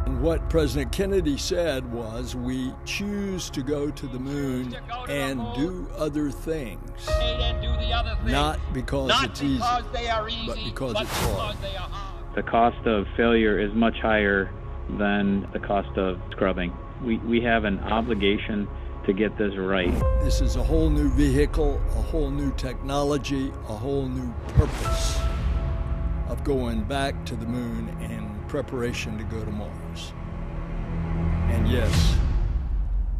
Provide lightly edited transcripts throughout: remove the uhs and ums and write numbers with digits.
And what President Kennedy said was, we choose to go to the moon and do other things. Not because it's easy, but because it's hard. The cost of failure is much higher than the cost of scrubbing. We have an obligation to get this right. This is a whole new vehicle, a whole new technology, a whole new purpose of going back to the moon in preparation to go to Mars. And yes,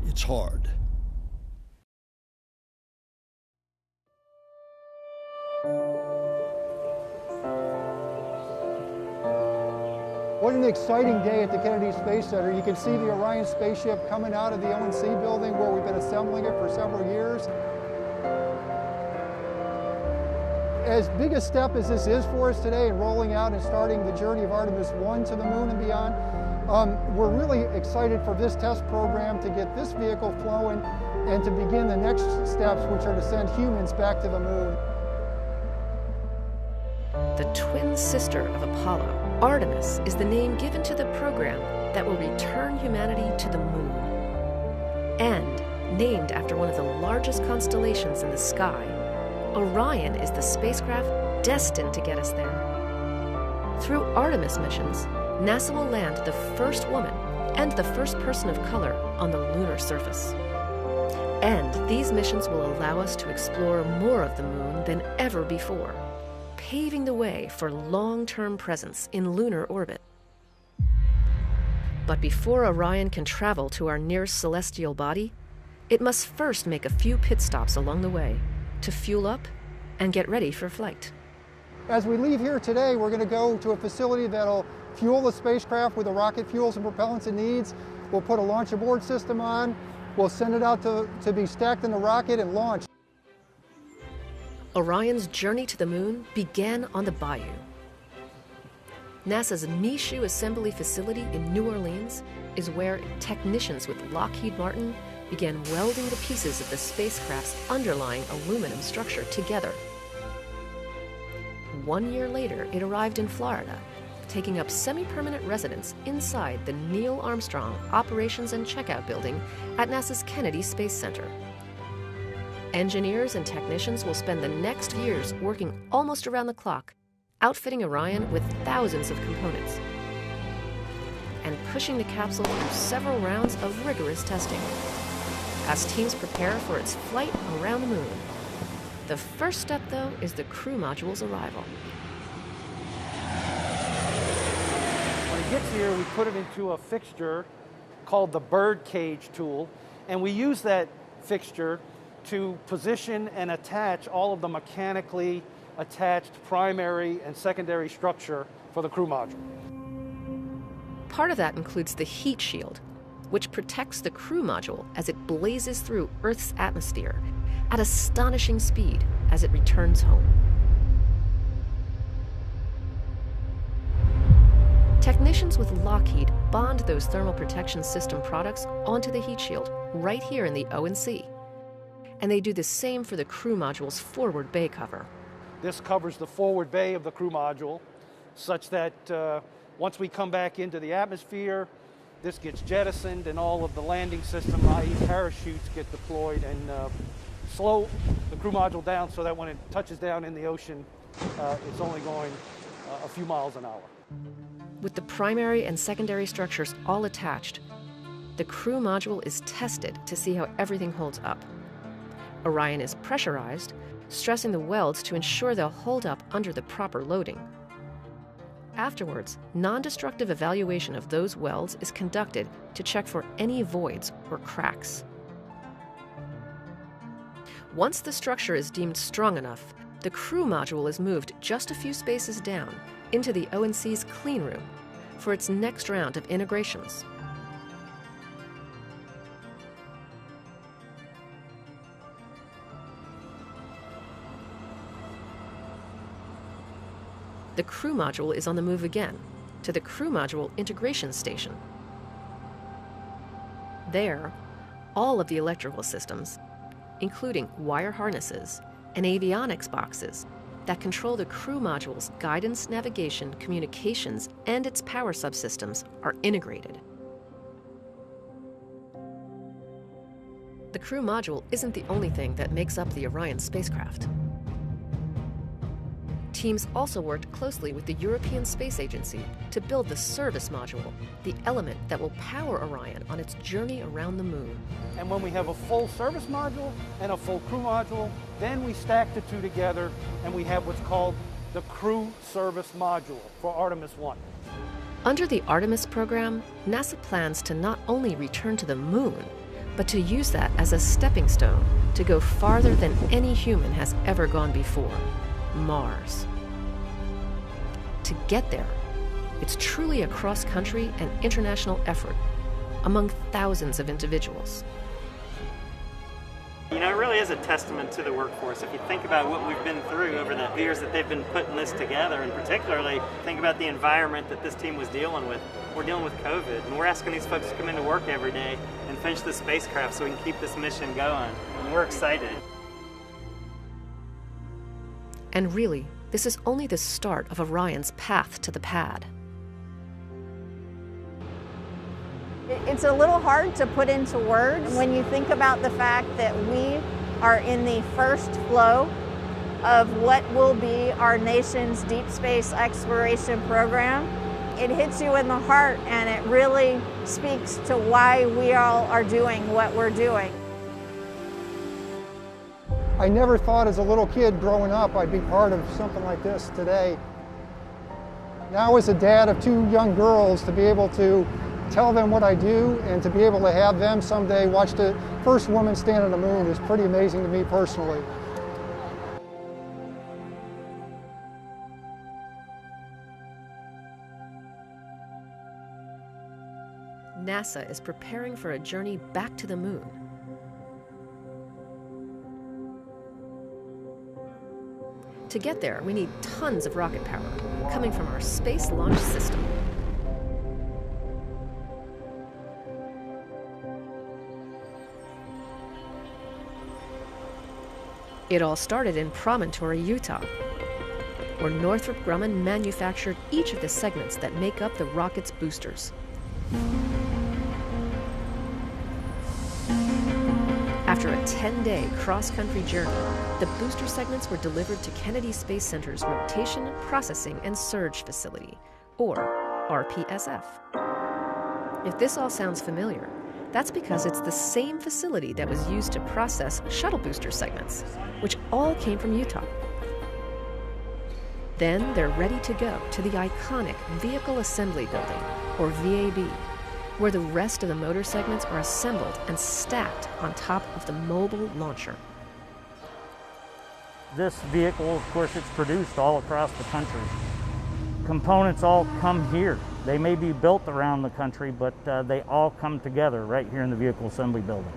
it's hard. What an exciting day at the Kennedy Space Center. You can see the Orion spaceship coming out of the ONC building where we've been assembling it for several years. As big a step as this is for us today in rolling out and starting the journey of Artemis 1 to the moon and beyond, we're really excited for this test program to get this vehicle flowing and to begin the next steps, which are to send humans back to the moon. The twin sister of Apollo, Artemis is the name given to the program that will return humanity to the moon. And named after one of the largest constellations in the sky, Orion is the spacecraft destined to get us there. Through Artemis missions, NASA will land the first woman and the first person of color on the lunar surface. And these missions will allow us to explore more of the moon than ever before, paving the way for long-term presence in lunar orbit. But before Orion can travel to our nearest celestial body, it must first make a few pit stops along the way to fuel up and get ready for flight. As we leave here today, we're going to go to a facility that'll fuel the spacecraft with the rocket fuels and propellants it needs. We'll put a launch abort system on. We'll send it out to be stacked in the rocket and launched. Orion's journey to the moon began on the Bayou. NASA's Michoud Assembly Facility in New Orleans is where technicians with Lockheed Martin began welding the pieces of the spacecraft's underlying aluminum structure together. 1 year later, it arrived in Florida, taking up semi-permanent residence inside the Neil Armstrong Operations and Checkout Building at NASA's Kennedy Space Center. Engineers and technicians will spend the next years working almost around the clock, outfitting Orion with thousands of components and pushing the capsule through several rounds of rigorous testing as teams prepare for its flight around the moon. The first step, though, is the crew module's arrival. When it gets here, we put it into a fixture called the bird cage tool, and we use that fixture to position and attach all of the mechanically attached primary and secondary structure for the crew module. Part of that includes the heat shield, which protects the crew module as it blazes through Earth's atmosphere at astonishing speed as it returns home. Technicians with Lockheed bond those thermal protection system products onto the heat shield right here in the ONC. And they do the same for the crew module's forward bay cover. This covers the forward bay of the crew module such that once we come back into the atmosphere, this gets jettisoned and all of the landing system, i.e. parachutes, get deployed and slow the crew module down so that when it touches down in the ocean, it's only going a few miles an hour. With the primary and secondary structures all attached, the crew module is tested to see how everything holds up. Orion is pressurized, stressing the welds to ensure they'll hold up under the proper loading. Afterwards, non-destructive evaluation of those welds is conducted to check for any voids or cracks. Once the structure is deemed strong enough, the crew module is moved just a few spaces down into the ONC's clean room for its next round of integrations. The crew module is on the move again to the crew module integration station. There, all of the electrical systems, including wire harnesses and avionics boxes, that control the crew module's guidance, navigation, communications, and its power subsystems are integrated. The crew module isn't the only thing that makes up the Orion spacecraft. Teams also worked closely with the European Space Agency to build the service module, the element that will power Orion on its journey around the moon. And when we have a full service module and a full crew module, then we stack the two together and we have what's called the crew service module for Artemis 1. Under the Artemis program, NASA plans to not only return to the moon, but to use that as a stepping stone to go farther than any human has ever gone before, Mars. To get there, it's truly a cross-country and international effort among thousands of individuals. You know, it really is a testament to the workforce. If you think about what we've been through over the years that they've been putting this together, and particularly think about the environment that this team was dealing with. We're dealing with COVID, and we're asking these folks to come into work every day and finish the spacecraft so we can keep this mission going. And we're excited. And really, this is only the start of Orion's path to the pad. It's a little hard to put into words when you think about the fact that we are in the first flow of what will be our nation's deep space exploration program. It hits you in the heart, and it really speaks to why we all are doing what we're doing. I never thought as a little kid growing up I'd be part of something like this today. Now as a dad of two young girls, to be able to tell them what I do and to be able to have them someday watch the first woman stand on the moon is pretty amazing to me personally. NASA is preparing for a journey back to the moon. To get there, we need tons of rocket power coming from our Space Launch System. It all started in Promontory, Utah, where Northrop Grumman manufactured each of the segments that make up the rocket's boosters. After a 10-day cross-country journey, the booster segments were delivered to Kennedy Space Center's Rotation, Processing, and Surge Facility, or RPSF. If this all sounds familiar, that's because it's the same facility that was used to process shuttle booster segments, which all came from Utah. Then they're ready to go to the iconic Vehicle Assembly Building, or VAB, where the rest of the motor segments are assembled and stacked on top of the mobile launcher. This vehicle, of course, it's produced all across the country. Components all come here. They may be built around the country, but they all come together right here in the Vehicle Assembly Building.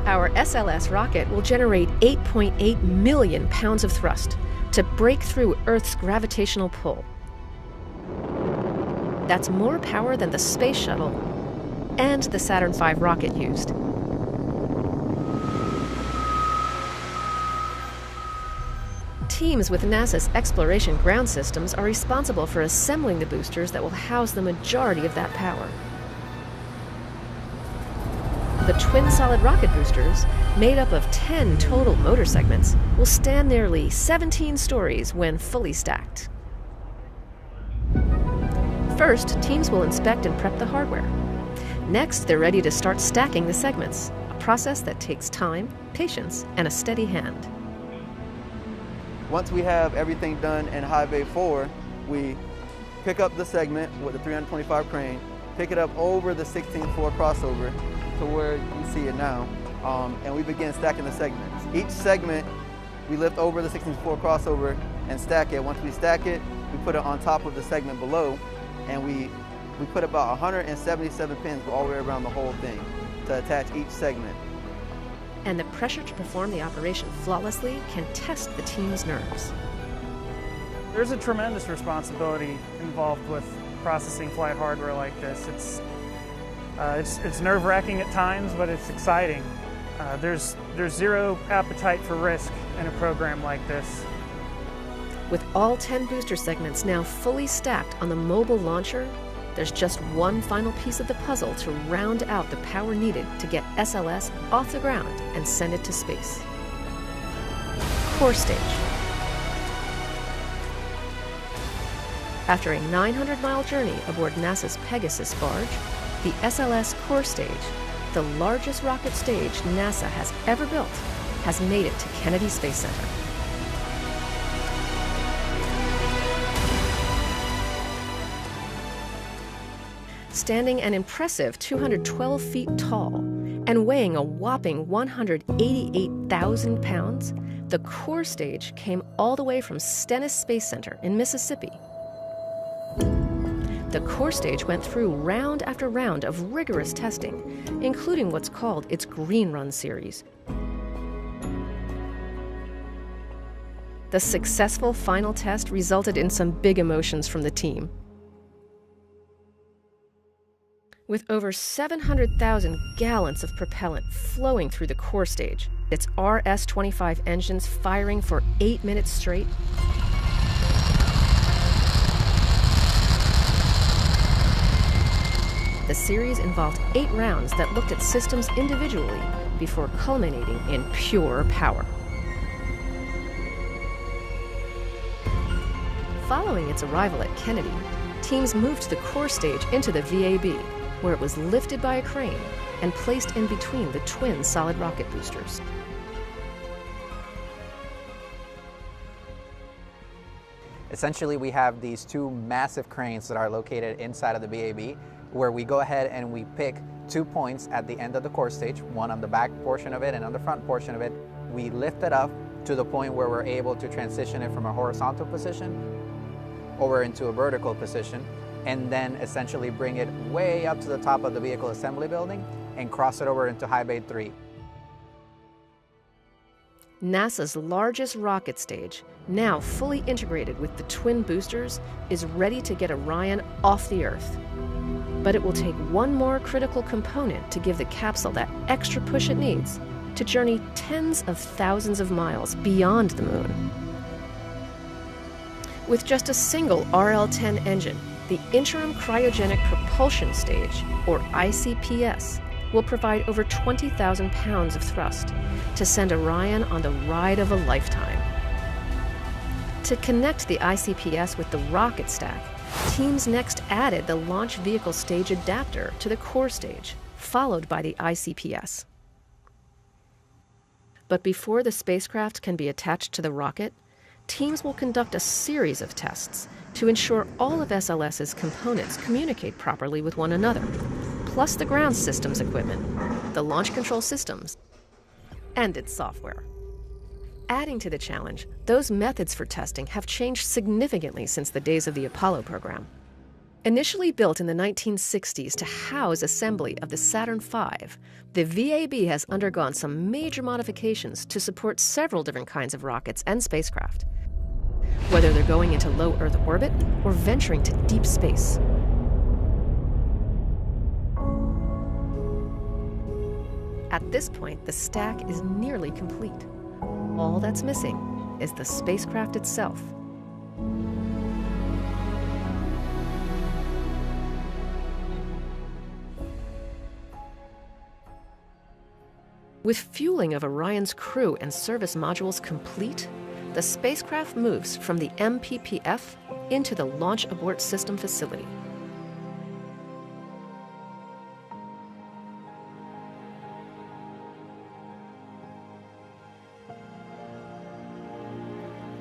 Our SLS rocket will generate 8.8 million pounds of thrust to break through Earth's gravitational pull. That's more power than the Space Shuttle and the Saturn V rocket used. Teams with NASA's Exploration Ground Systems are responsible for assembling the boosters that will house the majority of that power. The twin solid rocket boosters, made up of 10 total motor segments, will stand nearly 17 stories when fully stacked. First, teams will inspect and prep the hardware. Next, they're ready to start stacking the segments, a process that takes time, patience, and a steady hand. Once we have everything done in High Bay 4, we pick up the segment with the 325 crane, pick it up over the 16th floor crossover to where you see it now, and we begin stacking the segments. Each segment, we lift over the 16th floor crossover and stack it. Once we stack it, we put it on top of the segment below, and we put about 177 pins all the way around the whole thing to attach each segment. And the pressure to perform the operation flawlessly can test the team's nerves. There's a tremendous responsibility involved with processing flight hardware like this. It's nerve-wracking at times, but it's exciting. There's zero appetite for risk in a program like this. With all 10 booster segments now fully stacked on the mobile launcher, there's just one final piece of the puzzle to round out the power needed to get SLS off the ground and send it to space. Core stage. After a 900-mile journey aboard NASA's Pegasus barge, the SLS core stage, the largest rocket stage NASA has ever built, has made it to Kennedy Space Center. Standing an impressive 212 feet tall and weighing a whopping 188,000 pounds, the core stage came all the way from Stennis Space Center in Mississippi. The core stage went through round after round of rigorous testing, including what's called its Green Run series. The successful final test resulted in some big emotions from the team. With over 700,000 gallons of propellant flowing through the core stage, its RS-25 engines firing for 8 minutes straight, the series involved 8 rounds that looked at systems individually before culminating in pure power. Following its arrival at Kennedy, teams moved the core stage into the VAB, where it was lifted by a crane and placed in between the twin solid rocket boosters. Essentially, we have these 2 massive cranes that are located inside of the VAB, where we go ahead and we pick 2 points at the end of the core stage, one on the back portion of it and on the front portion of it. We lift it up to the point where we're able to transition it from a horizontal position over into a vertical position, and then essentially bring it way up to the top of the vehicle assembly building and cross it over into High Bay 3. NASA's largest rocket stage, now fully integrated with the twin boosters, is ready to get Orion off the Earth. But it will take one more critical component to give the capsule that extra push it needs to journey tens of thousands of miles beyond the moon. With just a single RL-10 engine, the Interim Cryogenic Propulsion Stage, or ICPS, will provide over 20,000 pounds of thrust to send Orion on the ride of a lifetime. To connect the ICPS with the rocket stack, teams next added the launch vehicle stage adapter to the core stage, followed by the ICPS. But before the spacecraft can be attached to the rocket, teams will conduct a series of tests to ensure all of SLS's components communicate properly with one another, plus the ground systems equipment, the launch control systems, and its software. Adding to the challenge, those methods for testing have changed significantly since the days of the Apollo program. Initially built in the 1960s to house assembly of the Saturn V, the VAB has undergone some major modifications to support several different kinds of rockets and spacecraft, whether they're going into low Earth orbit or venturing to deep space. At this point, the stack is nearly complete. All that's missing is the spacecraft itself. With fueling of Orion's crew and service modules complete, the spacecraft moves from the MPPF into the Launch Abort System facility.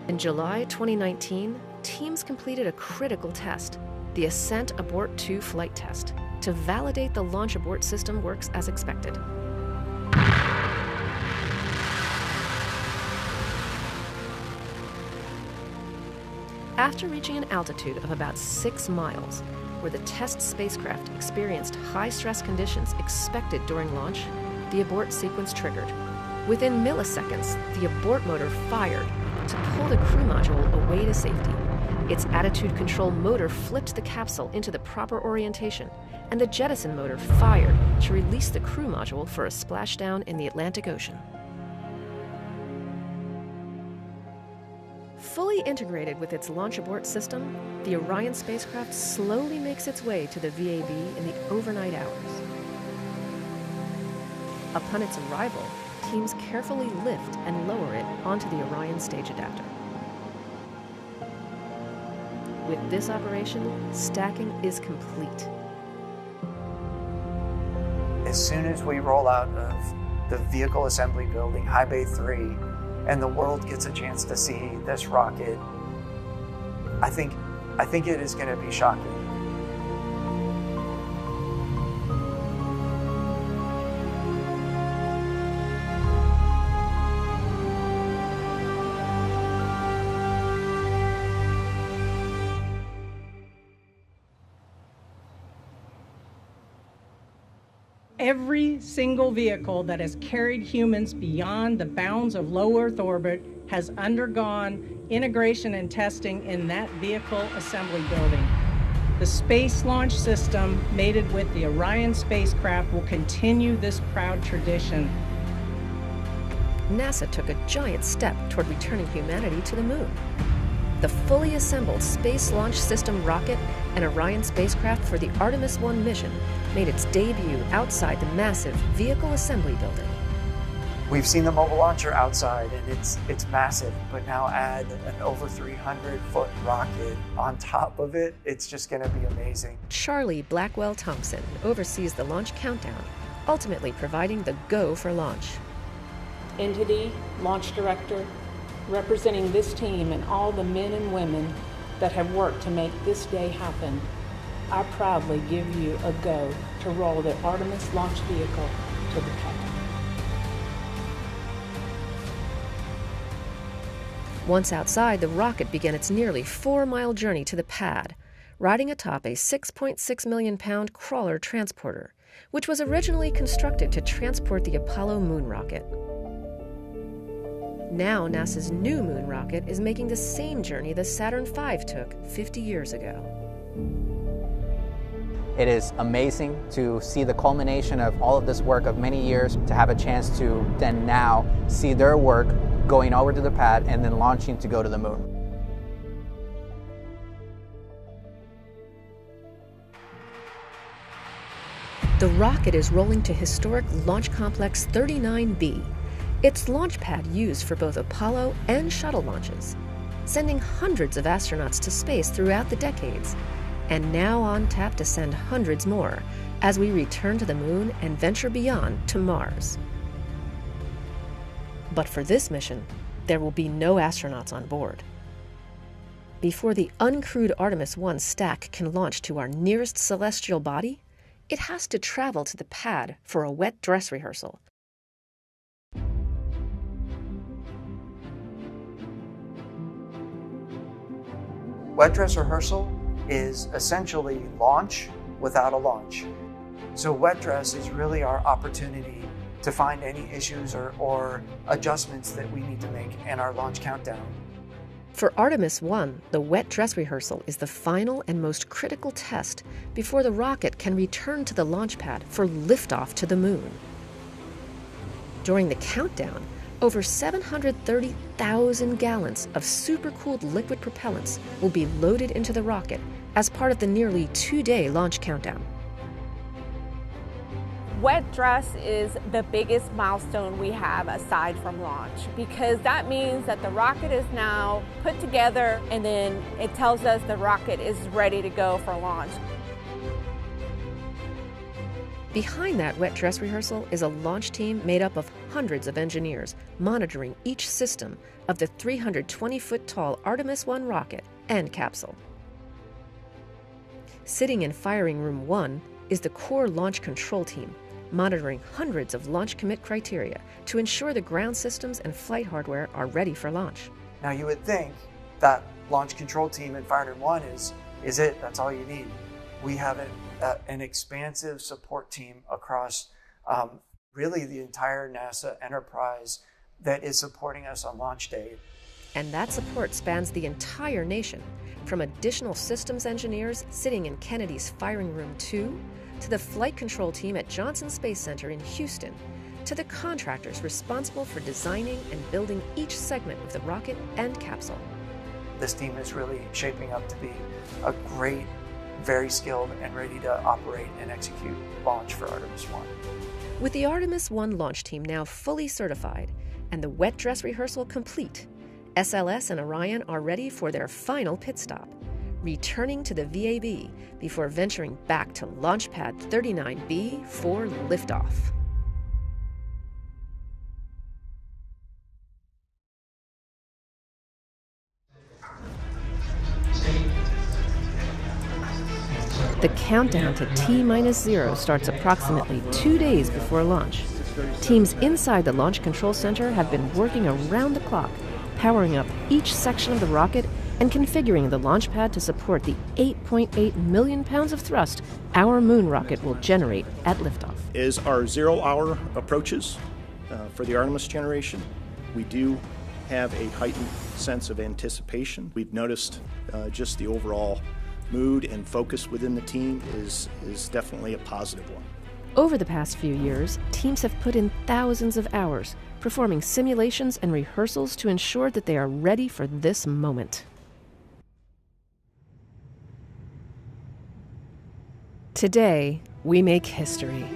In July 2019, teams completed a critical test, the Ascent Abort 2 flight test, to validate the Launch Abort System works as expected. After reaching an altitude of about 6 miles, where the test spacecraft experienced high-stress conditions expected during launch, the abort sequence triggered. Within milliseconds, the abort motor fired to pull the crew module away to safety. Its attitude control motor flipped the capsule into the proper orientation, and the jettison motor fired to release the crew module for a splashdown in the Atlantic Ocean. Fully integrated with its launch abort system, the Orion spacecraft slowly makes its way to the VAB in the overnight hours. Upon its arrival, teams carefully lift and lower it onto the Orion stage adapter. With this operation, stacking is complete. As soon as we roll out of the vehicle assembly building, High Bay 3, and the world gets a chance to see this rocket, I think it is going to be shocking. Every single vehicle that has carried humans beyond the bounds of low Earth orbit has undergone integration and testing in that vehicle assembly building. The Space Launch System, mated with the Orion spacecraft, will continue this proud tradition. NASA took a giant step toward returning humanity to the moon. The fully assembled Space Launch System rocket and Orion spacecraft for the Artemis 1 mission made its debut outside the massive vehicle assembly building. We've seen the mobile launcher outside, and it's massive, but now add an over 300-foot rocket on top of it, it's just going to be amazing. Charlie Blackwell Thompson oversees the launch countdown, ultimately providing the go for launch. Entity, launch director, representing this team and all the men and women that have worked to make this day happen, I proudly give you a go to roll the Artemis launch vehicle to the pad. Once outside, the rocket began its nearly 4-mile journey to the pad, riding atop a 6.6 million-pound crawler transporter, which was originally constructed to transport the Apollo moon rocket. Now NASA's new moon rocket is making the same journey the Saturn V took 50 years ago. It is amazing to see the culmination of all of this work of many years, to have a chance to then now see their work going over to the pad and then launching to go to the moon. The rocket is rolling to historic Launch Complex 39B, its launch pad used for both Apollo and shuttle launches, sending hundreds of astronauts to space throughout the decades, and now on tap to send hundreds more as we return to the moon and venture beyond to Mars. But for this mission, there will be no astronauts on board. Before the uncrewed Artemis 1 stack can launch to our nearest celestial body, it has to travel to the pad for a wet dress rehearsal. Wet dress rehearsal is essentially launch without a launch. So wet dress is really our opportunity to find any issues or adjustments that we need to make in our launch countdown. For Artemis 1, the wet dress rehearsal is the final and most critical test before the rocket can return to the launch pad for liftoff to the moon. During the countdown, over 730,000 gallons of supercooled liquid propellants will be loaded into the rocket as part of the nearly 2-day launch countdown. Wet dress is the biggest milestone we have aside from launch, because that means that the rocket is now put together and then it tells us the rocket is ready to go for launch. Behind that wet dress rehearsal is a launch team made up of hundreds of engineers monitoring each system of the 320-foot-tall Artemis 1 rocket and capsule. Sitting in firing room 1 is the core launch control team, monitoring hundreds of launch commit criteria to ensure the ground systems and flight hardware are ready for launch. Now you would think that launch control team in Firing Room 1 is it, that's all you need. We have an expansive support team across really the entire NASA enterprise that is supporting us on launch day. And that support spans the entire nation, from additional systems engineers sitting in Kennedy's Firing Room 2, to the flight control team at Johnson Space Center in Houston, to the contractors responsible for designing and building each segment of the rocket and capsule. this team is really shaping up to be a great, very skilled and ready to operate and execute launch for Artemis 1. With the Artemis 1 launch team now fully certified and the wet dress rehearsal complete, SLS and Orion are ready for their final pit stop, returning to the VAB before venturing back to Launch Pad 39B for liftoff. The countdown to T-0 starts approximately 2 days before launch. Teams inside the Launch Control Center have been working around the clock, powering up each section of the rocket and configuring the launch pad to support the 8.8 million pounds of thrust our moon rocket will generate at liftoff. As our 0 hour approaches for the Artemis generation, we do have a heightened sense of anticipation. We've noticed just the overall mood and focus within the team is definitely a positive one. Over the past few years, teams have put in thousands of hours, performing simulations and rehearsals to ensure that they are ready for this moment. Today, we make history.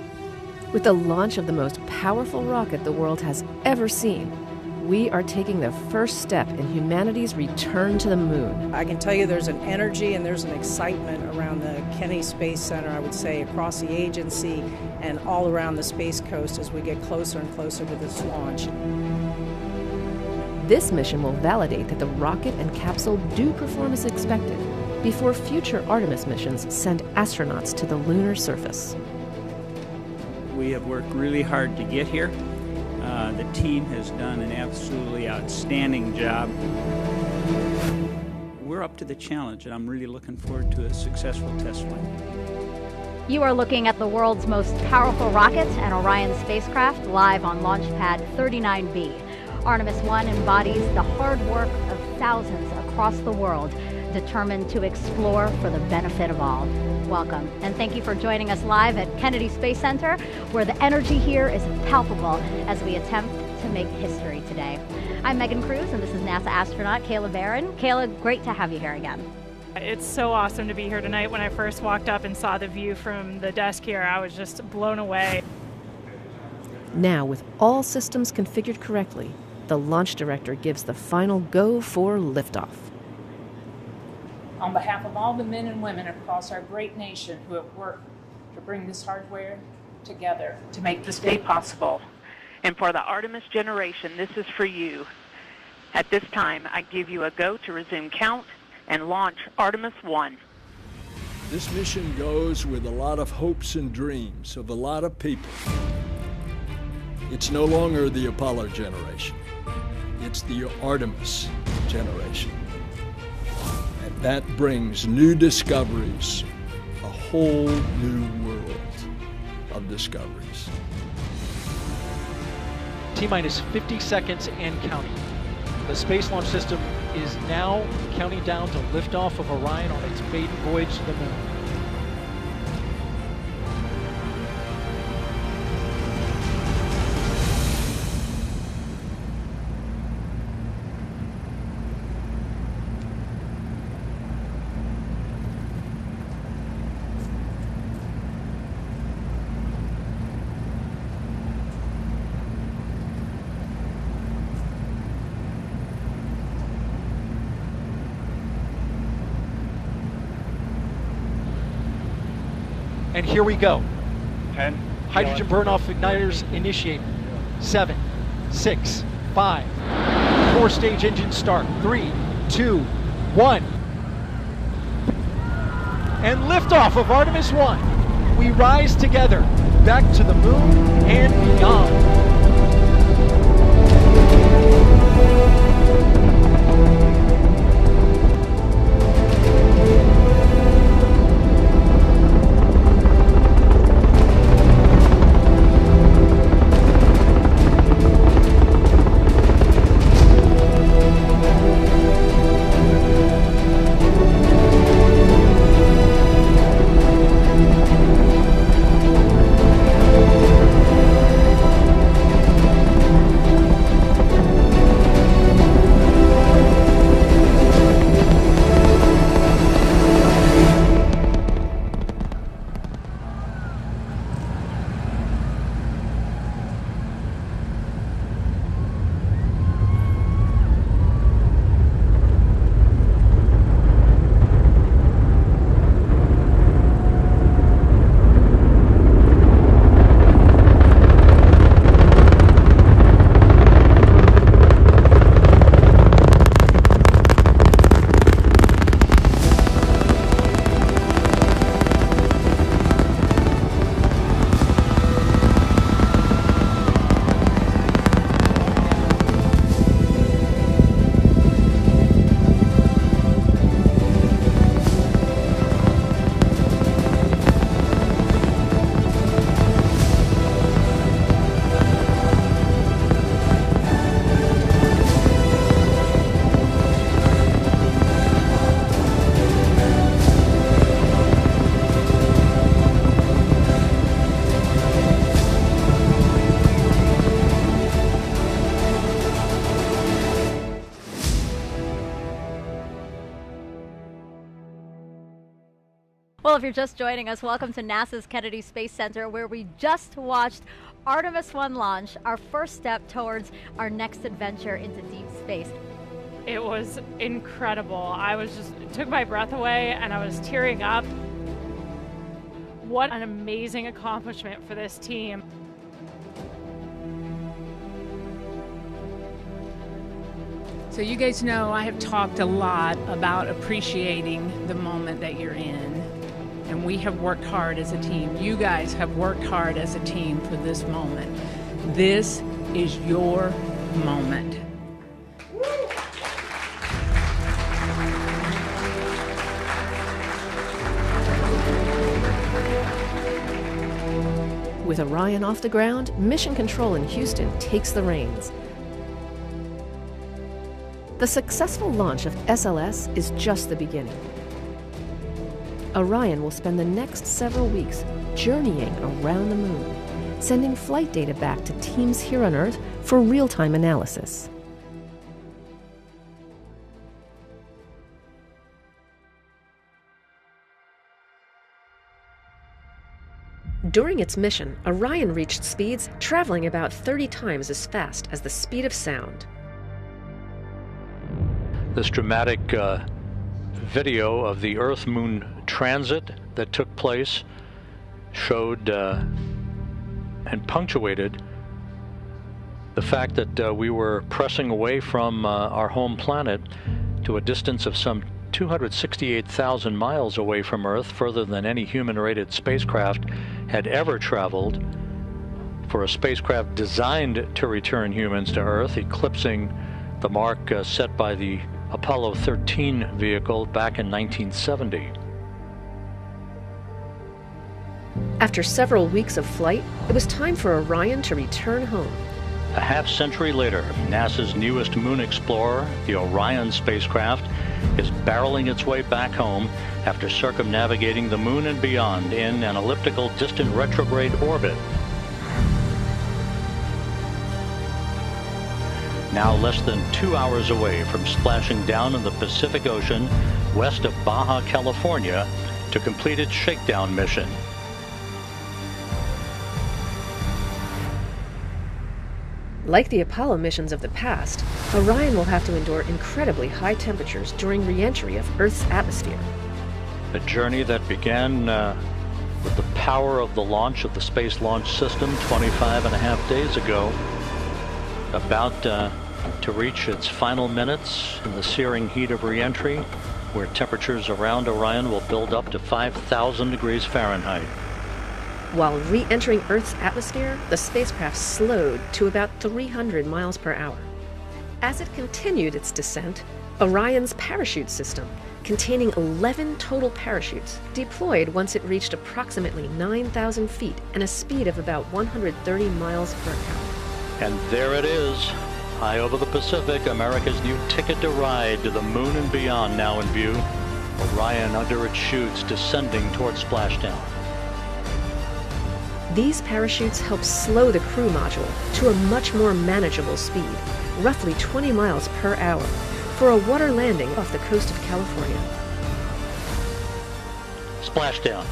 With the launch of the most powerful rocket the world has ever seen, we are taking the first step in humanity's return to the moon. I can tell you there's an energy and there's an excitement around the Kennedy Space Center, I would say, across the agency and all around the Space Coast as we get closer and closer to this launch. This mission will validate that the rocket and capsule do perform as expected before future Artemis missions send astronauts to the lunar surface. We have worked really hard to get here. The team has done an absolutely outstanding job. We're up to the challenge, and I'm really looking forward to a successful test flight. You are looking at the world's most powerful rocket and Orion spacecraft live on Launch Pad 39B. Artemis 1 embodies the hard work of thousands across the world, determined to explore for the benefit of all. Welcome, and thank you for joining us live at Kennedy Space Center, where the energy here is palpable as we attempt to make history today. I'm Megan Cruz, and this is NASA astronaut Kayla Barron. Kayla, great to have you here again. It's so awesome to be here tonight. When I first walked up and saw the view from the desk here, I was just blown away. Now, with all systems configured correctly, the launch director gives the final go for liftoff. On behalf of all the men and women across our great nation who have worked to bring this hardware together to make this day possible, and for the Artemis generation, this is for you. At this time, I give you a go to resume count and launch Artemis 1. This mission goes with a lot of hopes and dreams of a lot of people. It's no longer the Apollo generation. It's the Artemis generation. And that brings new discoveries, a whole new world of discoveries. T-minus 50 seconds and counting. The Space Launch System is now counting down to liftoff of Orion on its maiden voyage to the moon. And here we go. 10. Hydrogen burn-off igniters initiated. 7, 6, 5. 4-stage engine start. 3, 2, 1. And liftoff of Artemis 1. We rise together back to the moon and beyond. Well, if you're just joining us, welcome to NASA's Kennedy Space Center, where we just watched Artemis 1 launch, our first step towards our next adventure into deep space. It was incredible. It took my breath away and I was tearing up. What an amazing accomplishment for this team. So you guys know I have talked a lot about appreciating the moment that you're in. And we have worked hard as a team. You guys have worked hard as a team for this moment. This is your moment. With Orion off the ground, Mission Control in Houston takes the reins. The successful launch of SLS is just the beginning. Orion will spend the next several weeks journeying around the moon, sending flight data back to teams here on Earth for real-time analysis. During its mission, Orion reached speeds traveling about 30 times as fast as the speed of sound. This dramatic video of the Earth-Moon transit that took place showed and punctuated the fact that we were pressing away from our home planet to a distance of some 268,000 miles away from Earth, further than any human-rated spacecraft had ever traveled. For a spacecraft designed to return humans to Earth, eclipsing the mark set by the Apollo 13 vehicle back in 1970. After several weeks of flight, it was time for Orion to return home. A half-century later, NASA's newest moon explorer, the Orion spacecraft, is barreling its way back home after circumnavigating the moon and beyond in an elliptical distant retrograde orbit. Now less than 2 hours away from splashing down in the Pacific Ocean west of Baja, California, to complete its shakedown mission. Like the Apollo missions of the past, Orion will have to endure incredibly high temperatures during re-entry of Earth's atmosphere. A journey that began with the power of the launch of the Space Launch System 25.5 days ago, about to reach its final minutes in the searing heat of re-entry, where temperatures around Orion will build up to 5,000 degrees Fahrenheit. While re-entering Earth's atmosphere, the spacecraft slowed to about 300 miles per hour. As it continued its descent, Orion's parachute system, containing 11 total parachutes, deployed once it reached approximately 9,000 feet and a speed of about 130 miles per hour. And there it is, high over the Pacific, America's new ticket to ride to the moon and beyond now in view. Orion under its chutes descending towards splashdown. These parachutes help slow the crew module to a much more manageable speed, roughly 20 miles per hour, for a water landing off the coast of California. Splashdown.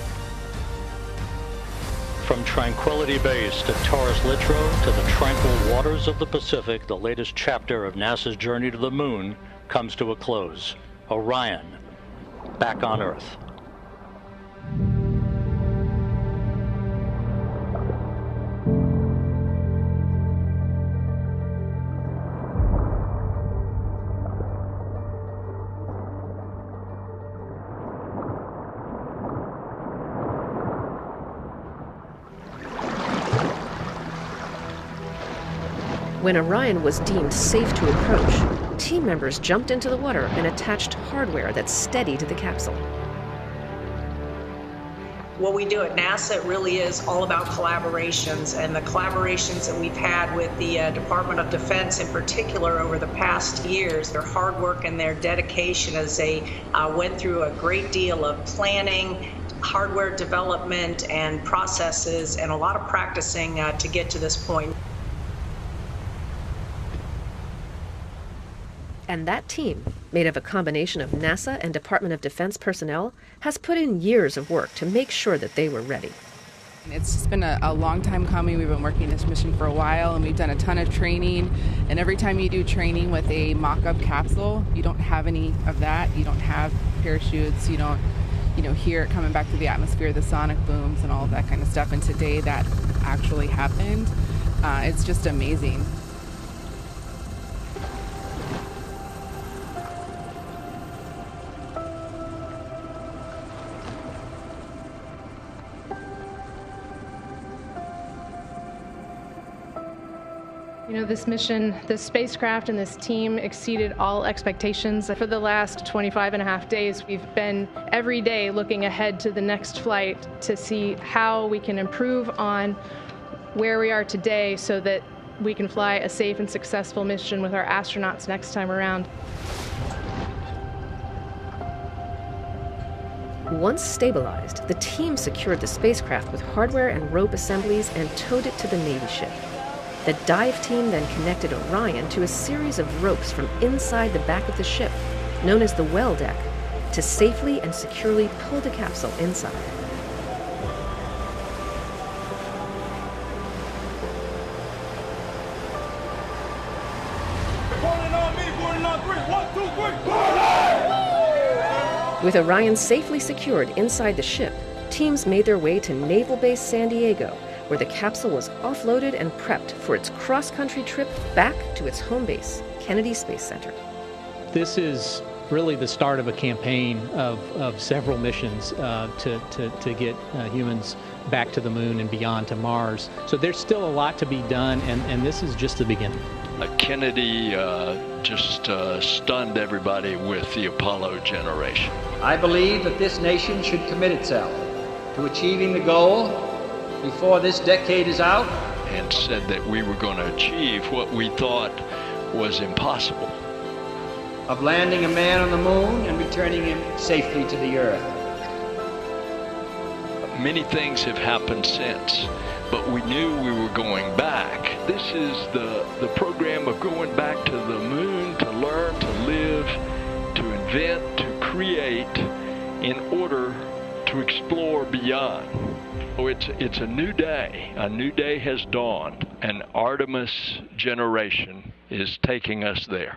From Tranquility Base to Taurus Littrow to the tranquil waters of the Pacific, the latest chapter of NASA's journey to the moon comes to a close. Orion, back on Earth. When Orion was deemed safe to approach, team members jumped into the water and attached hardware that steadied the capsule. What we do at NASA really is all about collaborations, and the collaborations that we've had with the Department of Defense in particular over the past years, their hard work and their dedication as they went through a great deal of planning, hardware development and processes, and a lot of practicing to get to this point. And that team made of a combination of NASA and Department of Defense personnel, has put in years of work to make sure that they were ready. It's just been a long time coming. We've been working this mission for a while, and we've done a ton of training. And every time you do training with a mock-up capsule, you don't have any of that. You don't have parachutes. You don't, hear it coming back through the atmosphere, the sonic booms and all of that kind of stuff. And today that actually happened. It's just amazing. This mission, this spacecraft and this team exceeded all expectations. For the last 25.5 days, we've been every day looking ahead to the next flight to see how we can improve on where we are today so that we can fly a safe and successful mission with our astronauts next time around. Once stabilized, the team secured the spacecraft with hardware and rope assemblies and towed it to the Navy ship. The dive team then connected Orion to a series of ropes from inside the back of the ship, known as the well deck, to safely and securely pull the capsule inside. With Orion safely secured inside the ship, teams made their way to Naval Base San Diego, where the capsule was offloaded and prepped for its cross-country trip back to its home base, Kennedy Space Center. This is really the start of a campaign of several missions to get humans back to the moon and beyond to Mars. So there's still a lot to be done, and this is just the beginning. Kennedy just stunned everybody with the Apollo generation. I believe that this nation should commit itself to achieving the goal before this decade is out, and said that we were going to achieve what we thought was impossible. Of landing a man on the moon and returning him safely to the Earth. Many things have happened since, but we knew we were going back. This is the program of going back to the moon to learn, to live, to invent, to create in order to explore beyond. So it's a new day. A new day has dawned. An Artemis generation is taking us there.